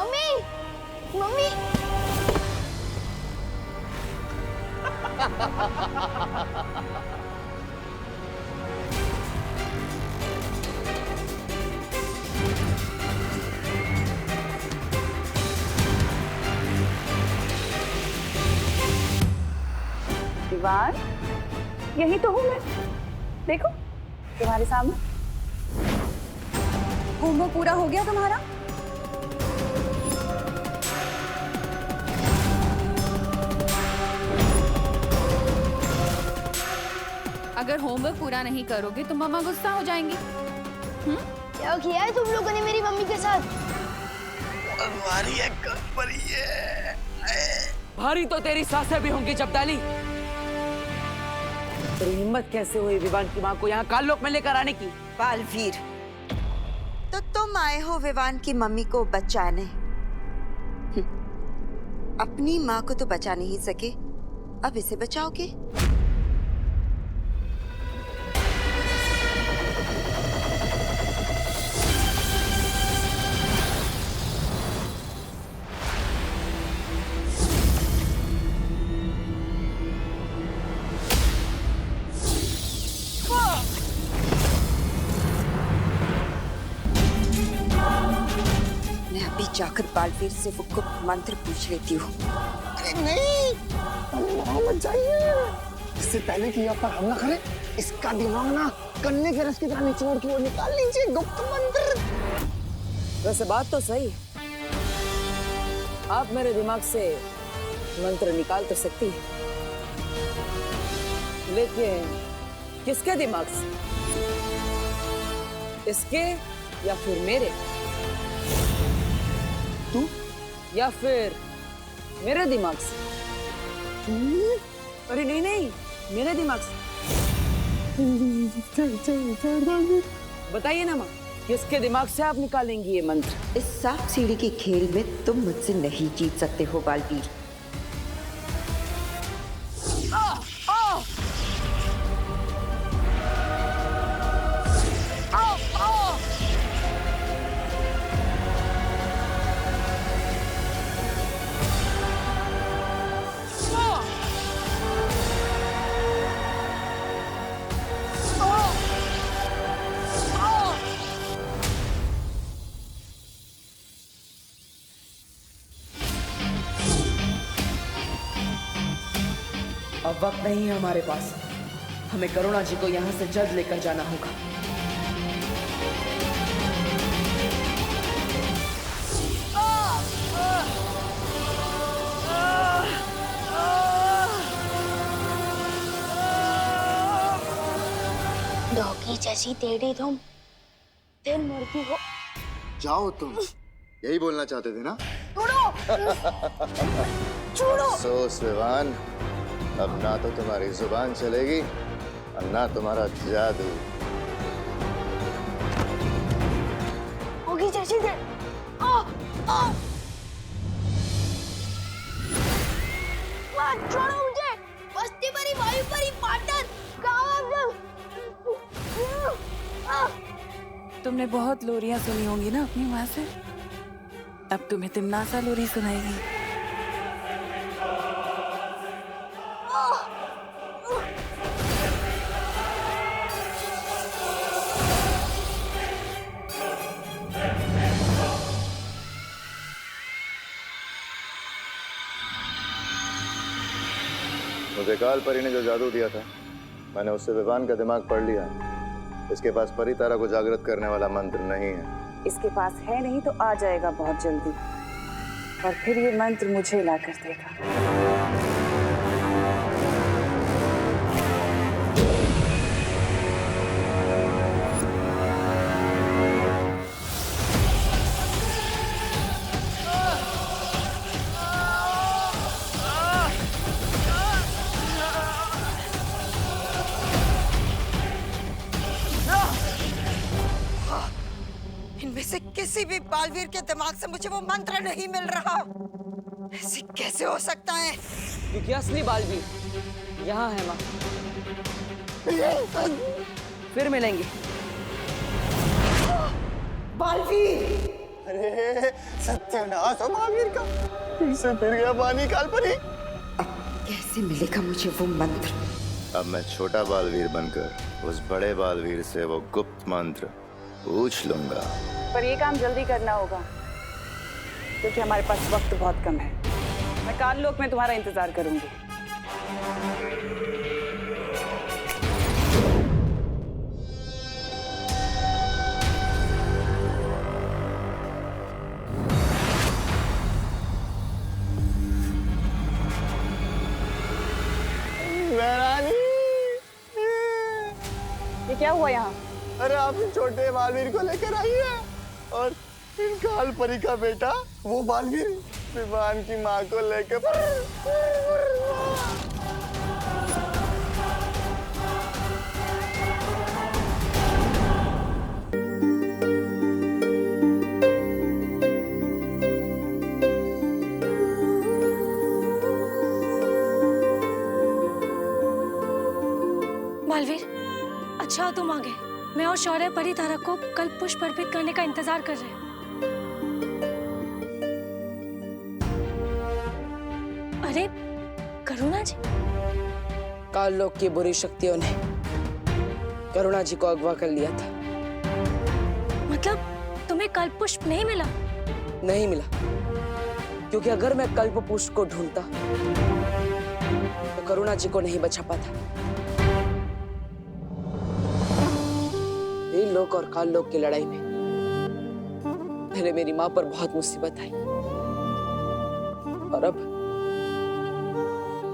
Mummy mummy Vivaan, यही तो हूँ मैं। देखो तुम्हारे सामने। होमवर्क पूरा हो गया तुम्हारा? अगर होमवर्क पूरा नहीं करोगे तो मम्मा गुस्सा हो जाएंगी। क्या किया है तुम लोगों ने मेरी मम्मी के साथ? भारी है, परी है। भारी तो तेरी सासें भी होंगी जब्दाली। तेरी हिम्मत कैसे हुई विवान की माँ को यहाँ काललोक में लेकर आने की? बालवीर, तो तुम आए हो विवान की मम्मी को बचाने। अपनी माँ को तो बचा नहीं सके, अब इसे बचाओगे? मैं अभी जाकर बालवीर से वो गुप्त मंत्र पूछ लेती हूँ। अरे नहीं, मोहम्मद जाइए। इससे पहले कि आप पर हमला करे, इसका दिमाग ना गन्ने के रस की तरह निचोड़ के वो निकाल लीजिए गुप्त मंत्र। वैसे बात तो सही, आप मेरे दिमाग से मंत्र निकाल तो सकती है, लेकिन किसके दिमाग से? इसके या फिर मेरे? तू या फिर मेरे दिमाग से? अरे नहीं नहीं, मेरे दिमाग से। बताइए ना माँ, किसके दिमाग से आप निकालेंगी ये मंत्र? इस सांप सीढ़ी के खेल में तुम मुझसे नहीं जीत सकते हो बालवीर। अब वक्त नहीं है हमारे पास, हमें करुणा जी को यहाँ से जल्द लेकर जाना होगा। डॉगी जैसी टेढ़ी तुम फिर मुर्गी हो। जाओ तुम, यही बोलना चाहते थे ना? छोड़ो अफसोस विवान, अब ना तो तुम्हारी जुबान चलेगी और ना तुम्हारा जादू। डॉगी जैसी छोड़ो मुझे। बस्ती परी, वायु परी, पाटन, कहाँ तुमने बहुत लोरियां सुनी होंगी ना अपनी माँ से, अब तुम्हें तिमनासा लोरी सुनाएगी। मुझे काल परी ने जो जादू दिया था, मैंने उससे विवान का दिमाग पढ़ लिया। इसके पास परी तारा को जागृत करने वाला मंत्र नहीं है। इसके पास है नहीं तो आ जाएगा बहुत जल्दी, और फिर ये मंत्र मुझे ला कर देगा। इनमें से किसी भी बालवीर के दिमाग से मुझे वो मंत्र नहीं मिल रहा। ऐसे कैसे हो सकता है? क्योंकि असली बालवीर यहाँ है माँ। फिर मिलेंगे। बालवीर, अरे सत्यानाश हो बालवीर का, इसे फिर गया पानी कालपरी। कैसे मिलेगा मुझे वो मंत्र? अब मैं छोटा बालवीर बनकर उस बड़े बालवीर से वो गुप्त मंत्र पूछ लूंगा। पर ये काम जल्दी करना होगा क्योंकि हमारे पास वक्त बहुत कम है। मैं काललोक में तुम्हारा इंतजार करूंगी। ये क्या हुआ यहाँ? अरे आप इस छोटे बालवीर को लेकर आई है और इन कालपरी का बेटा वो बालवीर विवान की माँ को लेकर। बालवीर, अच्छा तुम आ गए। मैं और शौर्य परितारक को कल पुष्प अर्पित करने का इंतजार कर रहे हैं। अरे करुणा जी, काललोक की बुरी शक्तियों ने करुणा जी को अगवा कर लिया था। मतलब तुम्हें कल पुष्प नहीं मिला? नहीं मिला, क्योंकि अगर मैं कल्प पुष्प को ढूंढता तो करुणा जी को नहीं बचा पाता। लोक और काल लोक की लड़ाई में पहले मेरी मां पर बहुत मुसीबत आई और अब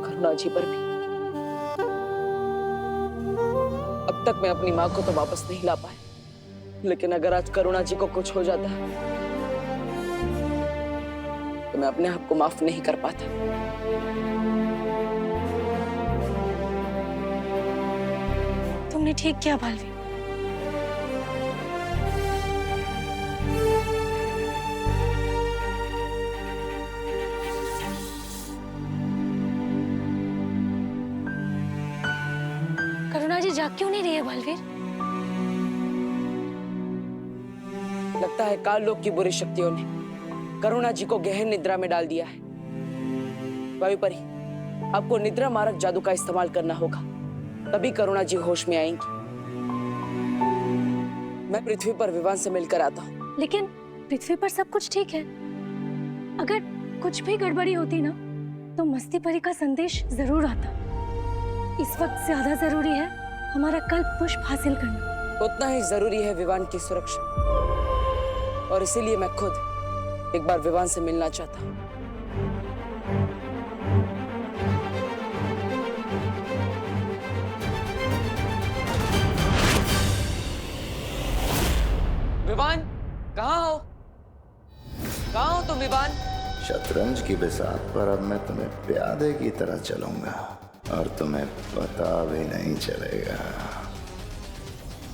करुणा जी पर भी। अब तक मैं अपनी मां को तो वापस नहीं ला पाया, लेकिन अगर आज करुणा जी को कुछ हो जाता तो मैं अपने आप को माफ नहीं कर पाता। तुमने ठीक किया बालवीर। करुणा जी जाग क्यों नहीं रही है बालवीर? लगता है काल लोक की बुरी शक्तियों ने करुणा जी को गहन निद्रा में डाल दिया है। वायुपरी, आपको निद्रा मारक जादू का इस्तेमाल करना होगा, तभी करुणा जी होश में आएंगी। मैं पृथ्वी पर विवान से मिलकर आता हूँ। लेकिन पृथ्वी पर सब कुछ ठीक है। अगर कुछ भी गड़बड़ी होती ना तो मस्ती परी का संदेश जरूर आता। इस वक्त ज्यादा जरूरी है हमारा कल्प पुष्प हासिल करना। उतना ही जरूरी है विवान की सुरक्षा, और इसीलिए मैं खुद एक बार विवान से मिलना चाहता हूँ। विवान, कहाँ हो? कहाँ हो तुम विवान? शतरंज की बिसात पर अब मैं तुम्हें प्यादे की तरह चलूंगा और तुम्हें पता भी नहीं चलेगा।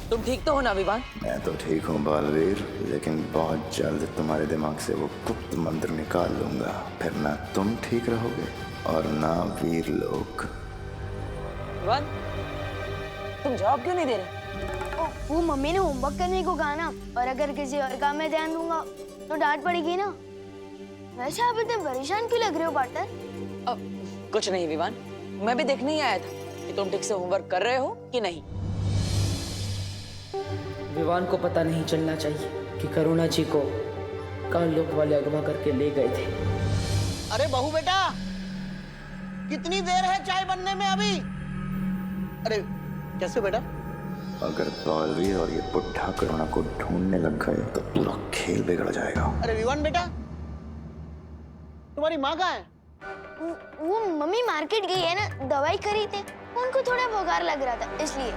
तुम ठीक तो हो ना विवान? मैं तो ठीक हूँ बालवीर, लेकिन बहुत जल्द तुम्हारे दिमाग से वो गुप्त मंत्र निकाल लूंगा। फिर ना तुम ठीक रहोगे और ना वीर लोग। विवान, तुम जवाब क्यों नहीं दे रहे? वो मम्मी ने होमवर्क करने को कहा ना, और अगर किसी और काम में ध्यान दूंगा तो डांट पड़ेगी ना। वैसे आप इतने परेशान क्यों लग रहे हो पार्टनर? कुछ नहीं विवान, मैं भी देखने ही आया था कि तुम ठीक से होमवर्क कर रहे हो कि नहीं। विवान को पता नहीं चलना चाहिए कि करुणा जी को काल लोक वाले अगवा करके ले गए थे। अरे बहू बेटा, कितनी देर है चाय बनने में अभी? अरे कैसे बेटा? अगर बालवीर और ये बुढ़ा करुणा को ढूंढने लग गए तो पूरा खेल बिगड़ जाएगा। अरे विवान बेटा, तुम्हारी माँ कहाँ है? वो मम्मी मार्केट गई है ना दवाई खरीदने, उनको थोड़ा बुखार लग रहा था इसलिए।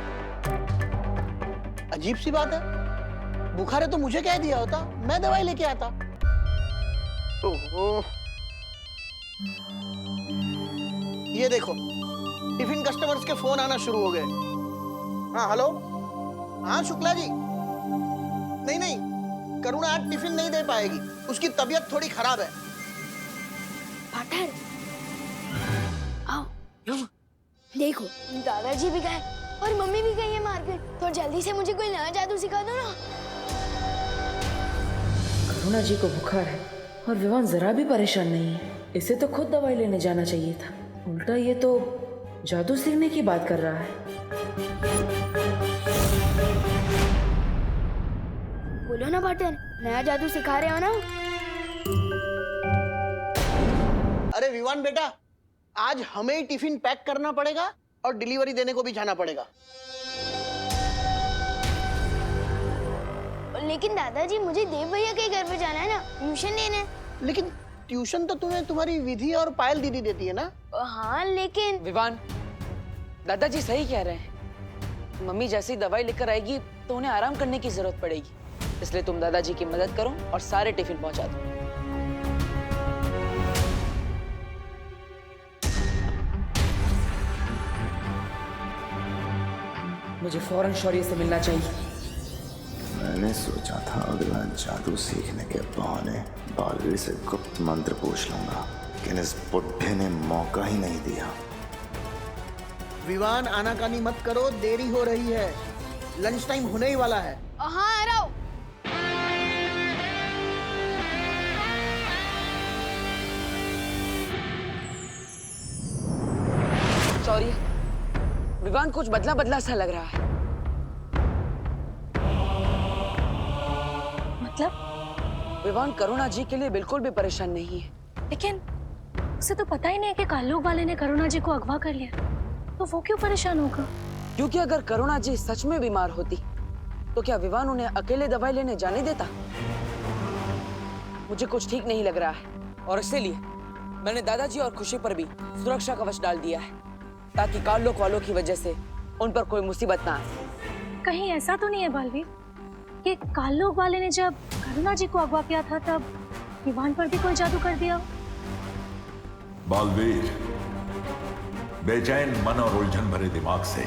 अजीब सी बात है, बुखार है तो मुझे कह दिया होता, मैं दवाई लेके आता। ओहो, ये देखो टिफिन कस्टमर्स के फोन आना शुरू हो गए। हाँ हेलो, हाँ शुक्ला जी। नहीं नहीं, करुणा आज टिफिन नहीं दे पाएगी, उसकी तबीयत थोड़ी खराब है। पार्टनर आओ, देखो दादाजी भी गए और मम्मी भी गई है मार्केट, तो जल्दी से मुझे कोई नया जादू सिखा दो ना। करुणा जी को बुखार है और विवान जरा भी परेशान नहीं है। इसे तो खुद दवाई लेने जाना चाहिए था, उल्टा ये तो जादू सीखने की बात कर रहा है। बोलो ना पार्टनर, नया जादू सिखा रहे हो ना? अरे विवान बेटा, आज हमें ही टिफिन पैक करना पड़ेगा और डिलीवरी देने को भी जाना पड़ेगा। लेकिन दादाजी, मुझे देव भैया के घर पे जाना है ना, ट्यूशन लेने। लेकिन ट्यूशन तो तुम्हें तुम्हारी विधि और पायल दीदी देती है ना? हाँ लेकिन विवान, दादाजी सही कह रहे हैं। मम्मी जैसी दवाई लेकर आएगी तो उन्हें आराम करने की जरूरत पड़ेगी, इसलिए तुम दादाजी की मदद करो और सारे टिफिन पहुंचा दो। मुझे फौरन शौर्य से मिलना चाहिए। मैंने सोचा था अगला जादू सीखने के बहाने बालवीर से गुप्त मंत्र पूछ लूंगा, लेकिन इस बुड्ढे ने मौका ही नहीं दिया। विवान, आनाकानी मत करो, देरी हो रही है, लंच टाइम होने ही वाला है। हाँ आ रहा हूँ। शौर्य, विवान कुछ बदला बदला सा लग रहा है। मतलब? विवान करुणा जी के लिए बिल्कुल भी परेशान नहीं है। लेकिन उसे तो पता ही नहीं है कि काल्लोग वाले ने करुणा जी को अगवा कर लिया, तो वो क्यों परेशान होगा? क्योंकि अगर करुणा जी सच में बीमार होती तो क्या विवान उन्हें अकेले दवाई लेने जाने देता? मुझे कुछ ठीक नहीं लग रहा है और इसीलिए मैंने दादाजी और खुशी पर भी सुरक्षा कवच डाल दिया है, ताकि काल्लोक वालों की वजह से उन पर कोई मुसीबत ना आए। कहीं ऐसा तो नहीं है बालवीर कि काल्लोग वाले ने जब करुणा जी को अगवा किया था तब विवान पर भी कोई जादू कर दिया? बालवीर, बेचैन मन और उलझन भरे दिमाग से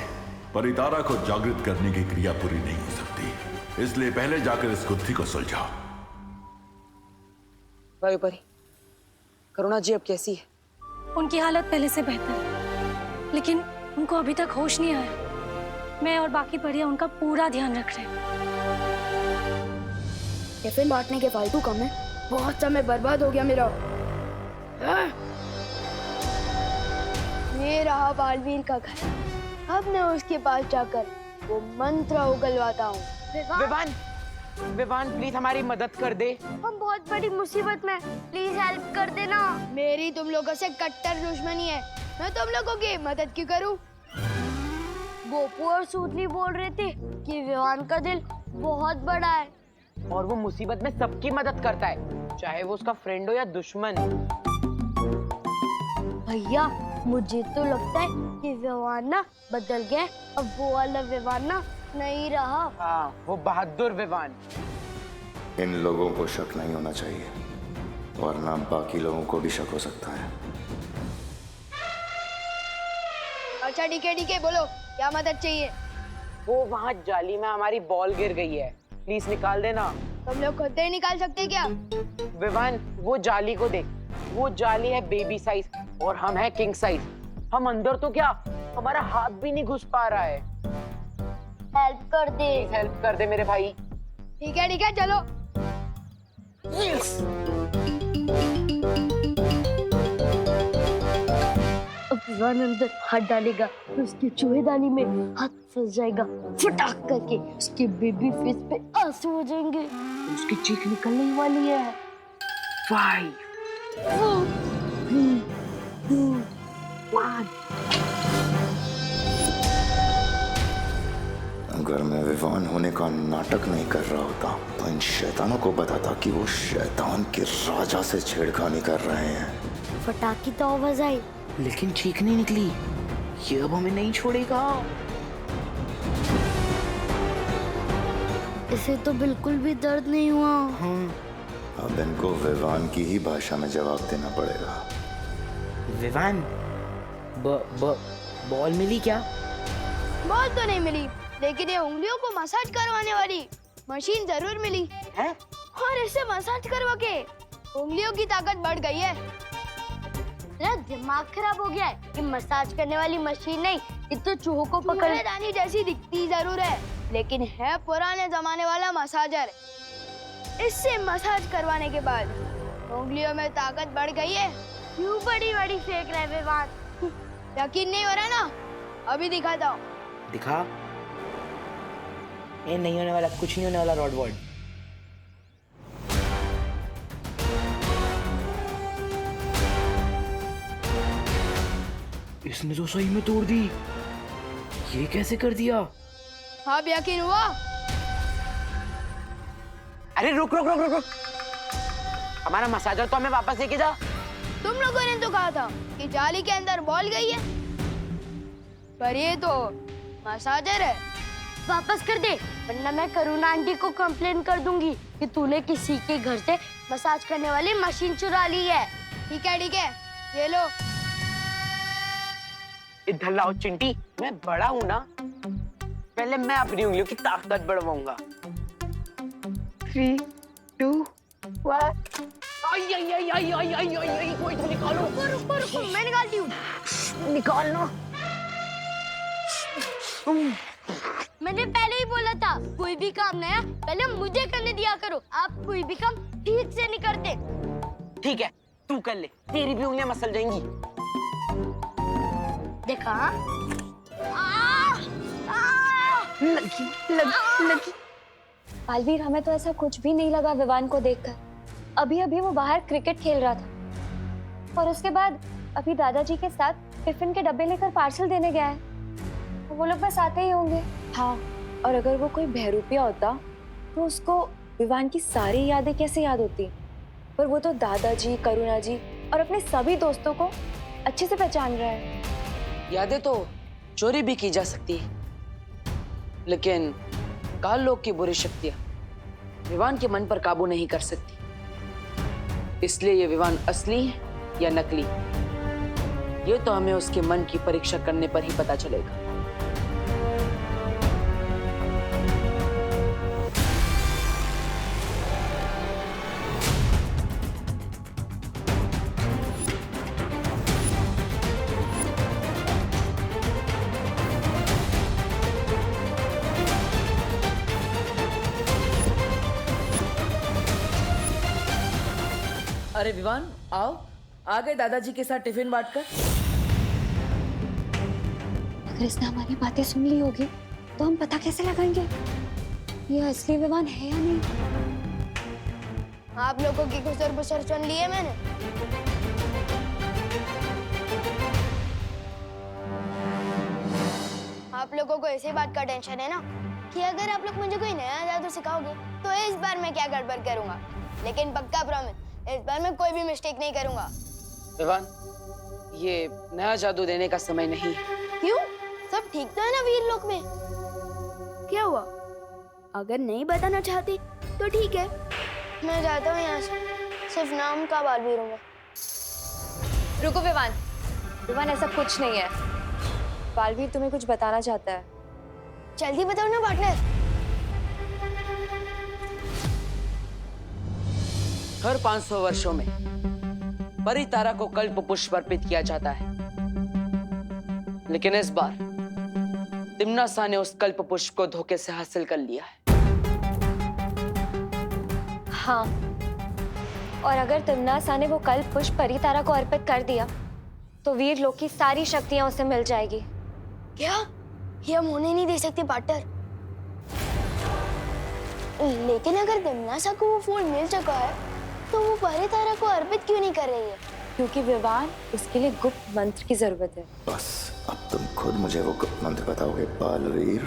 परितारा को जागृत करने की क्रिया पूरी नहीं हो सकती, इसलिए पहले जाकर इस गुत्थी को सुलझाओ। वायुपरी, करुणा जी अब कैसी है? उनकी हालत पहले से बेहतर है, लेकिन उनको अभी तक होश नहीं आया। मैं और बाकी परियां उनका पूरा ध्यान रख रहे हैं। टिफिन बांटने के फालतू कम है, बहुत समय बर्बाद हो गया मेरा। ये रहा बालवीर का घर, अब मैं उसके पास जाकर वो मंत्र उगलवाता हूँ। विवान, विवान प्लीज हमारी मदद कर दे। हम बहुत बड़ी मुसीबत में, प्लीज हेल्प कर देना। मेरी तुम लोगों से कट्टर दुश्मनी है, मैं तुम लोगों की मदद क्यों करूं? गोपू और सूतली बोल रहे थे कि विवान का दिल बहुत बड़ा है और वो मुसीबत में सबकी मदद करता है, चाहे वो उसका फ्रेंड हो या दुश्मन। भैया, मुझे तो लगता है कि विवान ना बदल गया, अब वो वाला विवान ना नहीं रहा। हाँ, वो बहादुर विवान। इन लोगों को शक नहीं होना चाहिए, वरना बाकी लोगों को भी शक हो सकता है। अच्छा ठीक है, बोलो क्या मदद चाहिए? वो वहाँ जाली में हमारी बॉल गिर गई है, प्लीज निकाल देना। तुम लोग खुद ही निकाल सकते क्या? विवान, वो जाली को देख, वो जाली है बेबी साइज और हम है किंग साइज। हम अंदर तो क्या, हमारा हाथ भी नहीं घुस पा रहा है। हेल्प कर दे। हेल्प कर दे मेरे भाई। ठीक है, चलो। अब विवान अंदर हाथ डालेगा तो उसकी चूहेदानी में हाथ फंस जाएगा, फटाक करके उसके बेबी फेस पे आंसू हो जाएंगे, उसकी चीख निकलने ही वाली है। 5 4 3 2 1। अगर मैं विवान होने का नाटक नहीं कर रहा होता तो इन शैतानों को बताता कि वो शैतान के राजा से छेड़खानी कर रहे हैं। फटाकी तो आवाज आई, लेकिन चीख नहीं निकली। ये अब हमें नहीं छोड़ेगा। इसे तो बिल्कुल भी दर्द नहीं हुआ। अब इनको विवान की ही भाषा में जवाब देना पड़ेगा। विवान, बॉल मिली क्या? बॉल तो नहीं मिली, लेकिन ये उंगलियों को मसाज करवाने वाली मशीन जरूर मिली है। और इससे मसाज करवा के उंगलियों की ताकत बढ़ गई है। मेरा दिमाग खराब हो गया है कि मसाज करने वाली मशीन नहीं, ये तो चूहों को पकड़ने जैसी दिखती जरूर है, लेकिन है पुराने जमाने वाला मसाजर। इससे मसाज करवाने के बाद उंगलियों में ताकत बढ़ गई है। क्यों बड़ी बड़ी फेंक रहे विवान? यकीन नहीं हो रहा ना? अभी दिखाता हूँ। दिखा। ये नहीं होने वाला, कुछ नहीं होने वाला रॉड वॉर्ड। इसने तो सही में तोड़ दी। ये कैसे कर दिया? अब यकीन हुआ? अरे रुक रुक रुक रुक रुक, हमारा मसाजर तो हमें वापस लेके जा। तुम लोगों ने तो कहा था कि जाली के अंदर बॉल गई है, पर ये तो मसाजर है। वापस कर दे, वरना मैं करुणा आंटी को कंप्लेन कर दूंगी कि तूने किसी के घर से मसाज करने वाली मशीन चुरा ली है। ठीक है, ये लो। इधर लाओ चिंटी, मैं बड़ा हूँ ना, पहले मैं अपनी उंगलियों की ताकत बढ़वाऊंगा। 3, 2, 1। आई, कोई तो निकालो। रुको, मैं निकालती हूँ। निकालना। मैंने पहले ही बोला था, कोई भी काम नया पहले मुझे करने दिया करो। आप कोई भी काम ठीक से नहीं करते। ठीक है, तू कर ले, तेरी भी उंगलियां मसल जाएंगी। देखा? लगी। बालवीर, हमें तो ऐसा कुछ भी नहीं लगा विवान को देखकर। अभी अभी वो बाहर क्रिकेट खेल रहा था और उसके बाद अभी दादाजी के साथ टिफिन के डब्बे लेकर पार्सल देने गया है। वो लोग बस आते ही होंगे। हाँ, और अगर वो कोई बहरूपिया होता तो उसको विवान की सारी यादें कैसे याद होती? पर वो तो दादाजी, करुणा जी और अपने सभी दोस्तों को अच्छे से पहचान रहा है। यादें तो चोरी भी की जा सकती है, लेकिन काल लोक की बुरी शक्तियां विवान के मन पर काबू नहीं कर सकती। इसलिए ये विवान असली है या नकली, ये तो हमें उसके मन की परीक्षा करने पर ही पता चलेगा। अरे विवान, आओ, आ गए दादाजी के साथ टिफिन बांटकर। अगर इसने हमारी बातें सुन ली होगी तो हम पता कैसे लगाएंगे ये असली विवान है या नहीं? आप लोगों की गुजर बसर सुन ली है मैंने। आप लोगों को इसी बात का टेंशन है ना कि अगर आप लोग मुझे कोई नया जादू सिखाओगे तो इस बार मैं क्या गड़बड़ करूंगा, लेकिन पक्का प्रॉमिस, इस बार मैं कोई भी मिस्टेक नहीं करूंगा। विवान, ये नया जादू देने का समय नहीं है। क्यों? सब ठीक तो है ना वीर लोक में? क्या हुआ? अगर नहीं बताना चाहती तो ठीक है, मैं जाता हूँ यहाँ से। सिर्फ नाम का बालवीर हूँ मैं। रुको विवान, विवान ऐसा कुछ नहीं है। बालवीर तुम्हें कुछ बताना चाहता है। जल्दी बताओ ना पार्टनर। हर 500 वर्षों में परितारा को कल्प पुष्प अर्पित किया जाता है, लेकिन इस बार तिम्नासा ने उस कल्प पुष्प को धोखे से हासिल कर लिया है। हाँ, और अगर तिम्नासा ने वो कल्प पुष्प परितारा को अर्पित कर दिया तो वीर लोक की सारी शक्तियां उसे मिल जाएगी। क्या? ये हम होने नहीं दे सकते पार्टनर। लेकिन अगर तिम्नासा को वो फूल मिल चुका है तो वो परितारा को अर्पित क्यों नहीं कर रही है? क्योंकि विवान, उसके लिए गुप्त मंत्र की जरूरत है। बस अब तुम खुद मुझे वो गुप्त मंत्र बताओगे बालवीर?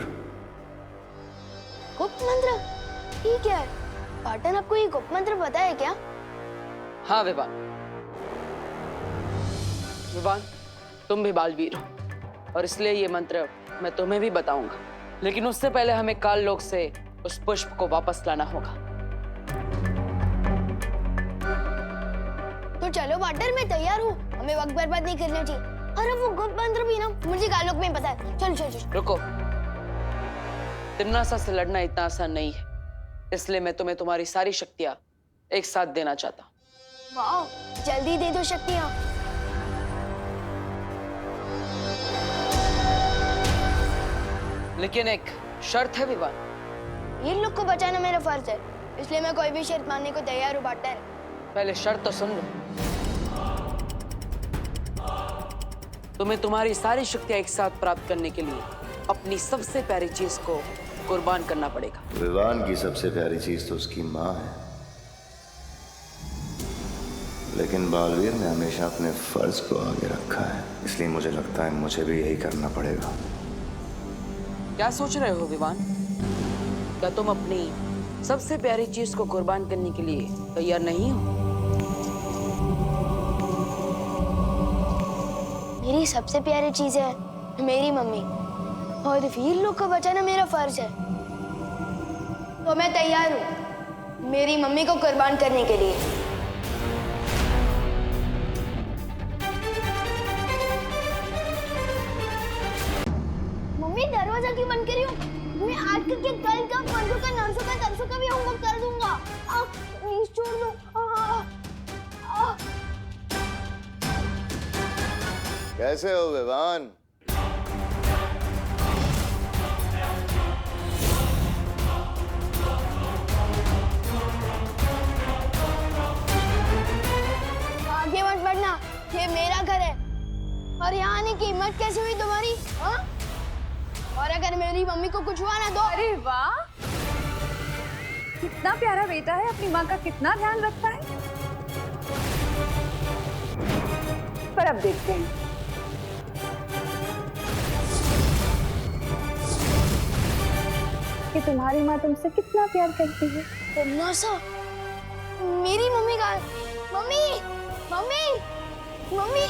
गुप्त मंत्र? ठीक है पार्टनर, आपको ये गुप्त मंत्र पता है क्या? हाँ विवान, विवान तुम भी बालवीर हो और इसलिए ये मंत्र मैं तुम्हें भी बताऊंगा, लेकिन उससे पहले हमें काल लोक से उस पुष्प को वापस लाना होगा। तो चलो पार्टनर, मैं तैयार हूँ। हमें वक्त बर्बाद नहीं करना चाहिए। और अब वो गुप्त मंत्र भी ना मुझे काल लोक में पता है। चलो चलो चलो। रुको, तिम्नासा से लड़ना इतना आसान नहीं है, इसलिए मैं तुम्हें तुम्हारी सारी शक्तियां एक साथ देना चाहता हूँ। वाह, जल्दी दे दो शक्तियां। लेकिन एक शर्त है विवान। ये लोग को बचाना मेरा फर्ज है, इसलिए मैं कोई भी शर्त मानने को तैयार हूँ पार्टनर। पहले शर्त तो सुन लो। तुम्हें तुम्हारी सारी शक्तियां एक साथ प्राप्त करने के लिए अपनी सबसे प्यारी चीज को कुर्बान करना पड़ेगा। विवान की सबसे प्यारी चीज तो उसकी माँ है, लेकिन बालवीर ने हमेशा अपने फर्ज को आगे रखा है, इसलिए मुझे लगता है मुझे भी यही करना पड़ेगा। क्या सोच रहे हो विवान? क्या तुम अपनी सबसे प्यारी चीज को कुर्बान करने के लिए तैयार नहीं हो? मेरी सबसे प्यारी चीज है मेरी मम्मी, और वीर लोग को बचाना मेरा फर्ज है। तो मैं तैयार हूँ मेरी मम्मी को कुर्बान करने के लिए। मम्मी दरवाजा क्यों बंद करी हो? मैं आज का क्या, कल का, परसों का, नरसों का, तरसों का भी होमवर्क कर दूंगा। प्लीज छोड़ दो। कैसे हो विवान? आगे मत बढ़ना, ये मेरा घर है। और यहाँ आने की हिम्मत कैसे हुई तुम्हारी? हाँ? और अगर मेरी मम्मी को कुछ हुआ ना तो? अरे वाह, कितना प्यारा बेटा है, अपनी माँ का कितना ध्यान रखता है। पर अब देखते हैं कि तुम्हारी माँ तुमसे कितना प्यार करती है। तुम सा मेरी मम्मी का, मम्मी मम्मी मम्मी।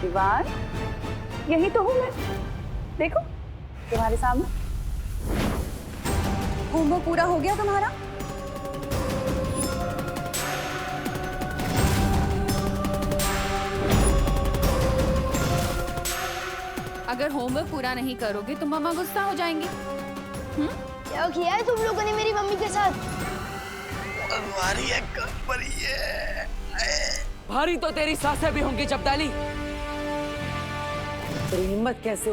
विवान, यही तो हूँ मैं, देखो तुम्हारे सामने। होमवर्क पूरा हो गया तुम्हारा? अगर होमवर्क पूरा नहीं करोगे तो मम्मा गुस्सा हो जाएंगी। क्या किया है तुम लोगों ने मेरी मम्मी के साथ? भारी तो तेरी सांसें भी होंगी जब्दाली। तेरी हिम्मत कैसे